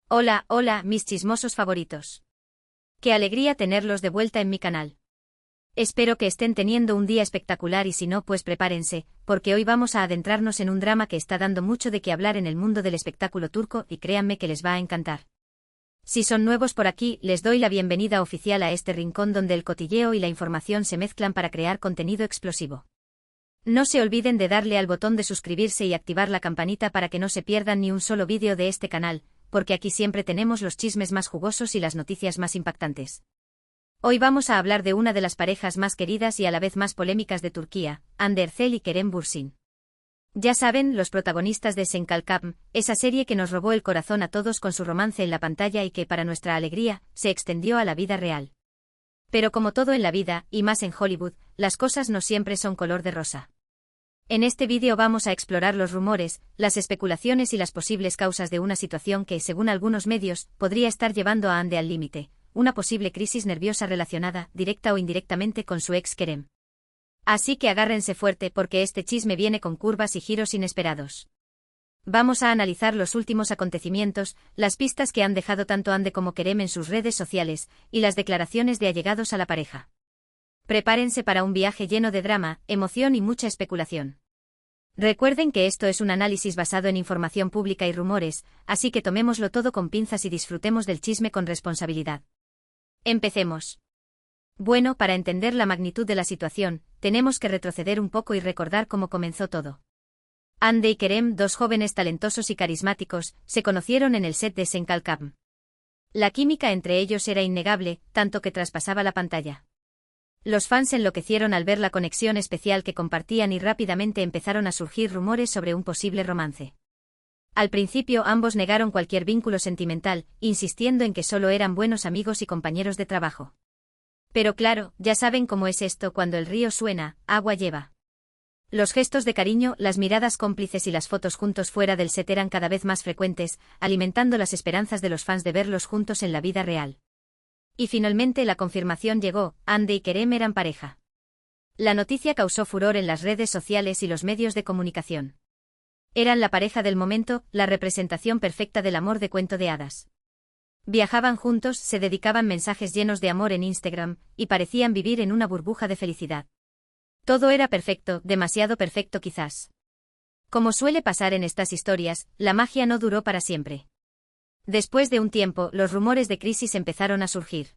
Hola, hola, mis chismosos favoritos. Qué alegría tenerlos de vuelta en mi canal. Espero que estén teniendo un día espectacular y si no, pues prepárense, porque hoy vamos a adentrarnos en un drama que está dando mucho de qué hablar en el mundo del espectáculo turco y créanme que les va a encantar. Si son nuevos por aquí, les doy la bienvenida oficial a este rincón donde el cotilleo y la información se mezclan para crear contenido explosivo. No se olviden de darle al botón de suscribirse y activar la campanita para que no se pierdan ni un solo vídeo de este canal, porque aquí siempre tenemos los chismes más jugosos y las noticias más impactantes. Hoy vamos a hablar de una de las parejas más queridas y a la vez más polémicas de Turquía, Hande Erçel y Kerem Bürsin. Ya saben, los protagonistas de Sen Kalkam, esa serie que nos robó el corazón a todos con su romance en la pantalla y que, para nuestra alegría, se extendió a la vida real. Pero como todo en la vida, y más en Hollywood, las cosas no siempre son color de rosa. En este vídeo vamos a explorar los rumores, las especulaciones y las posibles causas de una situación que, según algunos medios, podría estar llevando a Hande al límite, una posible crisis nerviosa relacionada, directa o indirectamente, con su ex Kerem. Así que agárrense fuerte porque este chisme viene con curvas y giros inesperados. Vamos a analizar los últimos acontecimientos, las pistas que han dejado tanto Hande como Kerem en sus redes sociales, y las declaraciones de allegados a la pareja. Prepárense para un viaje lleno de drama, emoción y mucha especulación. Recuerden que esto es un análisis basado en información pública y rumores, así que tomémoslo todo con pinzas y disfrutemos del chisme con responsabilidad. Empecemos. Bueno, para entender la magnitud de la situación, tenemos que retroceder un poco y recordar cómo comenzó todo. Hande y Kerem, dos jóvenes talentosos y carismáticos, se conocieron en el set de Sen Kalkam. La química entre ellos era innegable, tanto que traspasaba la pantalla. Los fans enloquecieron al ver la conexión especial que compartían y rápidamente empezaron a surgir rumores sobre un posible romance. Al principio ambos negaron cualquier vínculo sentimental, insistiendo en que solo eran buenos amigos y compañeros de trabajo. Pero claro, ya saben cómo es esto cuando el río suena, agua lleva. Los gestos de cariño, las miradas cómplices y las fotos juntos fuera del set eran cada vez más frecuentes, alimentando las esperanzas de los fans de verlos juntos en la vida real. Y finalmente la confirmación llegó, Hande y Kerem eran pareja. La noticia causó furor en las redes sociales y los medios de comunicación. Eran la pareja del momento, la representación perfecta del amor de cuento de hadas. Viajaban juntos, se dedicaban mensajes llenos de amor en Instagram, y parecían vivir en una burbuja de felicidad. Todo era perfecto, demasiado perfecto quizás. Como suele pasar en estas historias, la magia no duró para siempre. Después de un tiempo, los rumores de crisis empezaron a surgir.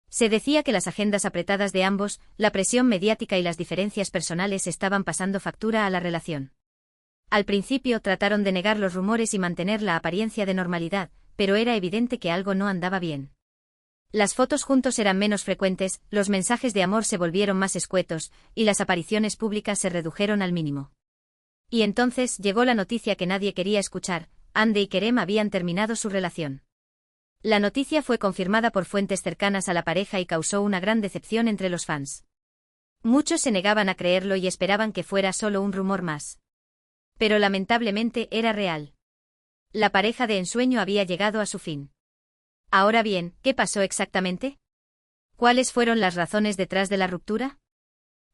Se decía que las agendas apretadas de ambos, la presión mediática y las diferencias personales estaban pasando factura a la relación. Al principio trataron de negar los rumores y mantener la apariencia de normalidad, pero era evidente que algo no andaba bien. Las fotos juntos eran menos frecuentes, los mensajes de amor se volvieron más escuetos, y las apariciones públicas se redujeron al mínimo. Y entonces llegó la noticia que nadie quería escuchar: Hande y Kerem habían terminado su relación. La noticia fue confirmada por fuentes cercanas a la pareja y causó una gran decepción entre los fans. Muchos se negaban a creerlo y esperaban que fuera solo un rumor más. Pero lamentablemente era real. La pareja de ensueño había llegado a su fin. Ahora bien, ¿qué pasó exactamente? ¿Cuáles fueron las razones detrás de la ruptura?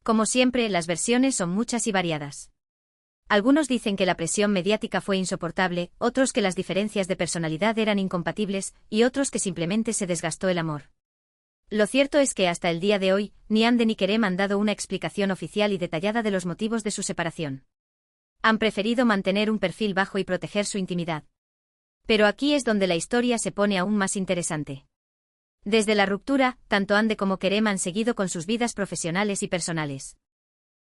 Como siempre, las versiones son muchas y variadas. Algunos dicen que la presión mediática fue insoportable, otros que las diferencias de personalidad eran incompatibles, y otros que simplemente se desgastó el amor. Lo cierto es que hasta el día de hoy, ni Hande ni Kerem han dado una explicación oficial y detallada de los motivos de su separación. Han preferido mantener un perfil bajo y proteger su intimidad. Pero aquí es donde la historia se pone aún más interesante. Desde la ruptura, tanto Hande como Kerem han seguido con sus vidas profesionales y personales.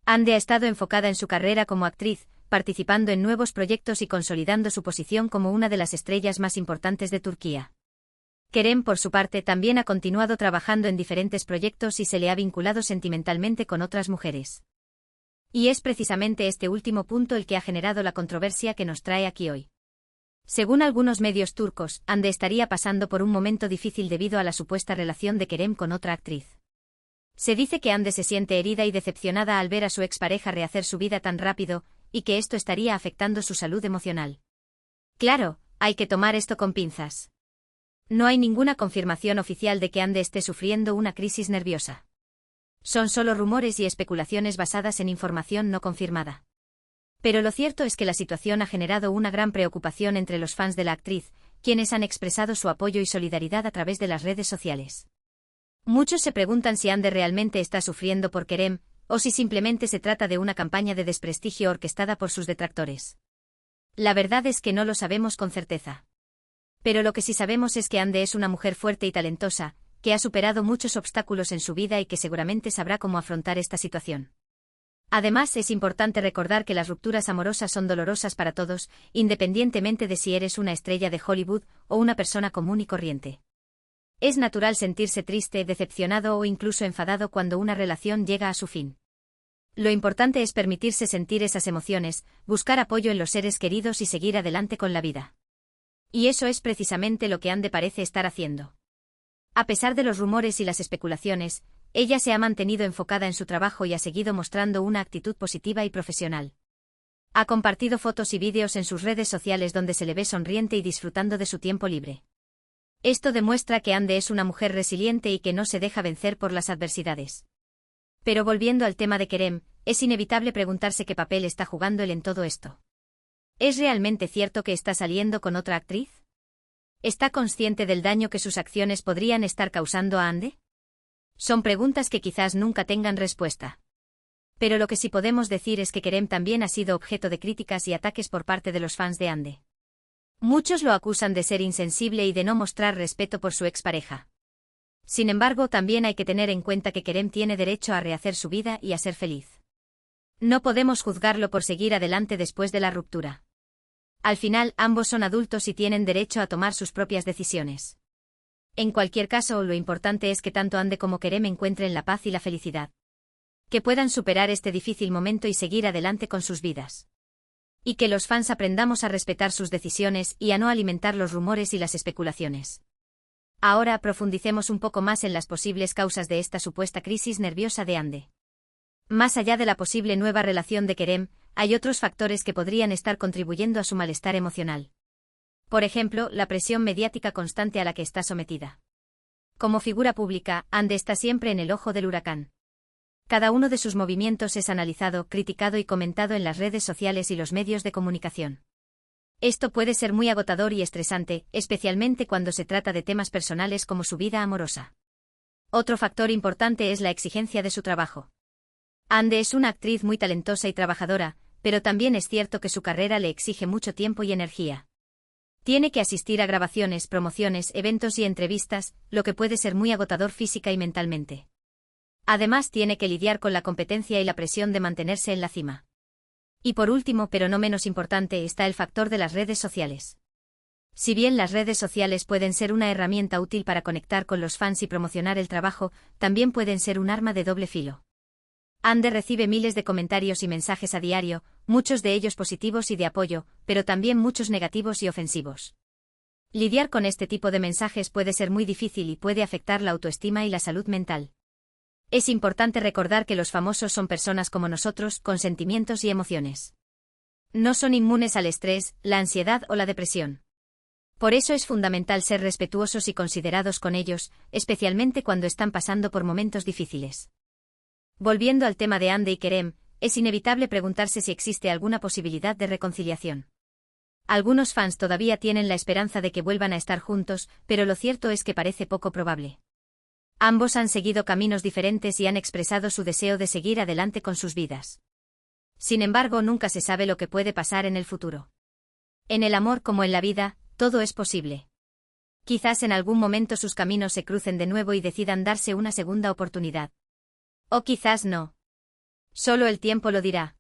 Hande ha estado enfocada en su carrera como actriz, participando en nuevos proyectos y consolidando su posición como una de las estrellas más importantes de Turquía. Kerem, por su parte, también ha continuado trabajando en diferentes proyectos y se le ha vinculado sentimentalmente con otras mujeres. Y es precisamente este último punto el que ha generado la controversia que nos trae aquí hoy. Según algunos medios turcos, Hande estaría pasando por un momento difícil debido a la supuesta relación de Kerem con otra actriz. Se dice que Hande se siente herida y decepcionada al ver a su expareja rehacer su vida tan rápido, y que esto estaría afectando su salud emocional. Claro, hay que tomar esto con pinzas. No hay ninguna confirmación oficial de que Hande esté sufriendo una crisis nerviosa. Son solo rumores y especulaciones basadas en información no confirmada. Pero lo cierto es que la situación ha generado una gran preocupación entre los fans de la actriz, quienes han expresado su apoyo y solidaridad a través de las redes sociales. Muchos se preguntan si Ande realmente está sufriendo por Kerem, o si simplemente se trata de una campaña de desprestigio orquestada por sus detractores. La verdad es que no lo sabemos con certeza. Pero lo que sí sabemos es que Ande es una mujer fuerte y talentosa, que ha superado muchos obstáculos en su vida y que seguramente sabrá cómo afrontar esta situación. Además, es importante recordar que las rupturas amorosas son dolorosas para todos, independientemente de si eres una estrella de Hollywood o una persona común y corriente. Es natural sentirse triste, decepcionado o incluso enfadado cuando una relación llega a su fin. Lo importante es permitirse sentir esas emociones, buscar apoyo en los seres queridos y seguir adelante con la vida. Y eso es precisamente lo que Ande parece estar haciendo. A pesar de los rumores y las especulaciones, ella se ha mantenido enfocada en su trabajo y ha seguido mostrando una actitud positiva y profesional. Ha compartido fotos y vídeos en sus redes sociales donde se le ve sonriente y disfrutando de su tiempo libre. Esto demuestra que Ande es una mujer resiliente y que no se deja vencer por las adversidades. Pero volviendo al tema de Kerem, es inevitable preguntarse qué papel está jugando él en todo esto. ¿Es realmente cierto que está saliendo con otra actriz? ¿Está consciente del daño que sus acciones podrían estar causando a Ande? Son preguntas que quizás nunca tengan respuesta. Pero lo que sí podemos decir es que Kerem también ha sido objeto de críticas y ataques por parte de los fans de Ande. Muchos lo acusan de ser insensible y de no mostrar respeto por su expareja. Sin embargo, también hay que tener en cuenta que Kerem tiene derecho a rehacer su vida y a ser feliz. No podemos juzgarlo por seguir adelante después de la ruptura. Al final, ambos son adultos y tienen derecho a tomar sus propias decisiones. En cualquier caso, lo importante es que tanto Ande como Kerem encuentren la paz y la felicidad. Que puedan superar este difícil momento y seguir adelante con sus vidas. Y que los fans aprendamos a respetar sus decisiones y a no alimentar los rumores y las especulaciones. Ahora profundicemos un poco más en las posibles causas de esta supuesta crisis nerviosa de Ande. Más allá de la posible nueva relación de Kerem, hay otros factores que podrían estar contribuyendo a su malestar emocional. Por ejemplo, la presión mediática constante a la que está sometida. Como figura pública, Ande está siempre en el ojo del huracán. Cada uno de sus movimientos es analizado, criticado y comentado en las redes sociales y los medios de comunicación. Esto puede ser muy agotador y estresante, especialmente cuando se trata de temas personales como su vida amorosa. Otro factor importante es la exigencia de su trabajo. Ande es una actriz muy talentosa y trabajadora, pero también es cierto que su carrera le exige mucho tiempo y energía. Tiene que asistir a grabaciones, promociones, eventos y entrevistas, lo que puede ser muy agotador física y mentalmente. Además, tiene que lidiar con la competencia y la presión de mantenerse en la cima. Y por último, pero no menos importante, está el factor de las redes sociales. Si bien las redes sociales pueden ser una herramienta útil para conectar con los fans y promocionar el trabajo, también pueden ser un arma de doble filo. Ande recibe miles de comentarios y mensajes a diario, muchos de ellos positivos y de apoyo, pero también muchos negativos y ofensivos. Lidiar con este tipo de mensajes puede ser muy difícil y puede afectar la autoestima y la salud mental. Es importante recordar que los famosos son personas como nosotros, con sentimientos y emociones. No son inmunes al estrés, la ansiedad o la depresión. Por eso es fundamental ser respetuosos y considerados con ellos, especialmente cuando están pasando por momentos difíciles. Volviendo al tema de Ande y Kerem, es inevitable preguntarse si existe alguna posibilidad de reconciliación. Algunos fans todavía tienen la esperanza de que vuelvan a estar juntos, pero lo cierto es que parece poco probable. Ambos han seguido caminos diferentes y han expresado su deseo de seguir adelante con sus vidas. Sin embargo, nunca se sabe lo que puede pasar en el futuro. En el amor como en la vida, todo es posible. Quizás en algún momento sus caminos se crucen de nuevo y decidan darse una segunda oportunidad. O quizás no. Solo el tiempo lo dirá.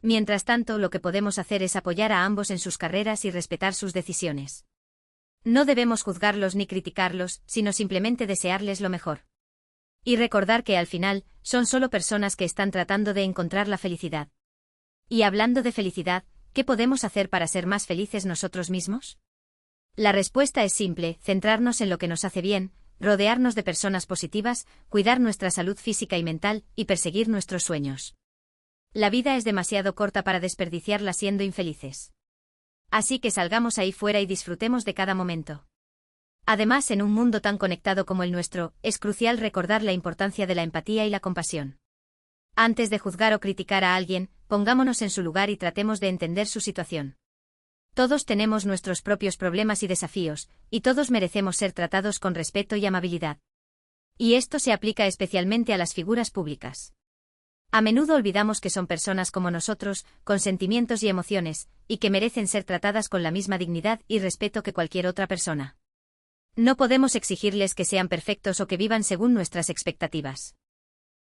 Mientras tanto, lo que podemos hacer es apoyar a ambos en sus carreras y respetar sus decisiones. No debemos juzgarlos ni criticarlos, sino simplemente desearles lo mejor. Y recordar que al final, son solo personas que están tratando de encontrar la felicidad. Y hablando de felicidad, ¿qué podemos hacer para ser más felices nosotros mismos? La respuesta es simple: centrarnos en lo que nos hace bien, rodearnos de personas positivas, cuidar nuestra salud física y mental, y perseguir nuestros sueños. La vida es demasiado corta para desperdiciarla siendo infelices. Así que salgamos ahí fuera y disfrutemos de cada momento. Además, en un mundo tan conectado como el nuestro, es crucial recordar la importancia de la empatía y la compasión. Antes de juzgar o criticar a alguien, pongámonos en su lugar y tratemos de entender su situación. Todos tenemos nuestros propios problemas y desafíos, y todos merecemos ser tratados con respeto y amabilidad. Y esto se aplica especialmente a las figuras públicas. A menudo olvidamos que son personas como nosotros, con sentimientos y emociones, y que merecen ser tratadas con la misma dignidad y respeto que cualquier otra persona. No podemos exigirles que sean perfectos o que vivan según nuestras expectativas.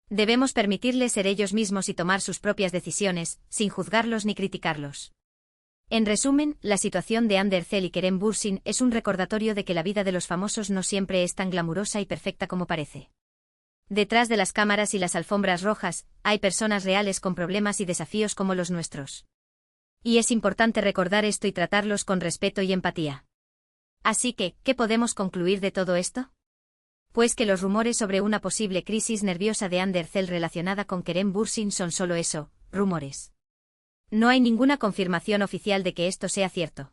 Debemos permitirles ser ellos mismos y tomar sus propias decisiones, sin juzgarlos ni criticarlos. En resumen, la situación de Ander Zel y Kerem Bürsin es un recordatorio de que la vida de los famosos no siempre es tan glamurosa y perfecta como parece. Detrás de las cámaras y las alfombras rojas, hay personas reales con problemas y desafíos como los nuestros. Y es importante recordar esto y tratarlos con respeto y empatía. Así que, ¿qué podemos concluir de todo esto? Pues que los rumores sobre una posible crisis nerviosa de Ander Zel relacionada con Kerem Bürsin son solo eso, rumores. No hay ninguna confirmación oficial de que esto sea cierto.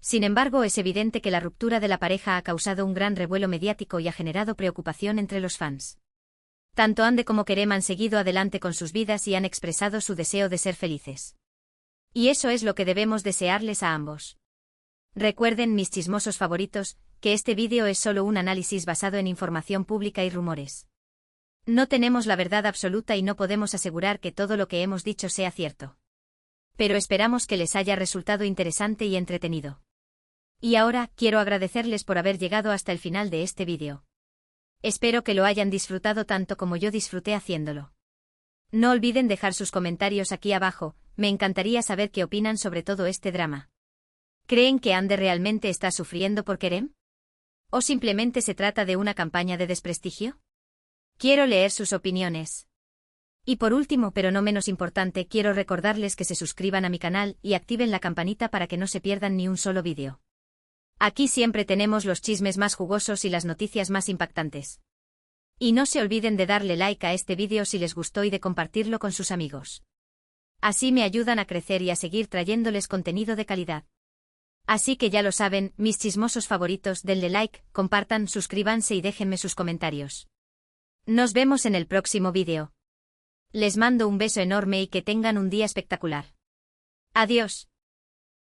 Sin embargo, es evidente que la ruptura de la pareja ha causado un gran revuelo mediático y ha generado preocupación entre los fans. Tanto Ande como Kerem han seguido adelante con sus vidas y han expresado su deseo de ser felices. Y eso es lo que debemos desearles a ambos. Recuerden, mis chismosos favoritos, que este vídeo es solo un análisis basado en información pública y rumores. No tenemos la verdad absoluta y no podemos asegurar que todo lo que hemos dicho sea cierto. Pero esperamos que les haya resultado interesante y entretenido. Y ahora, quiero agradecerles por haber llegado hasta el final de este vídeo. Espero que lo hayan disfrutado tanto como yo disfruté haciéndolo. No olviden dejar sus comentarios aquí abajo, me encantaría saber qué opinan sobre todo este drama. ¿Creen que Ander realmente está sufriendo por Kerem? ¿O simplemente se trata de una campaña de desprestigio? Quiero leer sus opiniones. Y por último, pero no menos importante, quiero recordarles que se suscriban a mi canal y activen la campanita para que no se pierdan ni un solo vídeo. Aquí siempre tenemos los chismes más jugosos y las noticias más impactantes. Y no se olviden de darle like a este vídeo si les gustó y de compartirlo con sus amigos. Así me ayudan a crecer y a seguir trayéndoles contenido de calidad. Así que ya lo saben, mis chismosos favoritos, denle like, compartan, suscríbanse y déjenme sus comentarios. Nos vemos en el próximo vídeo. Les mando un beso enorme y que tengan un día espectacular. Adiós.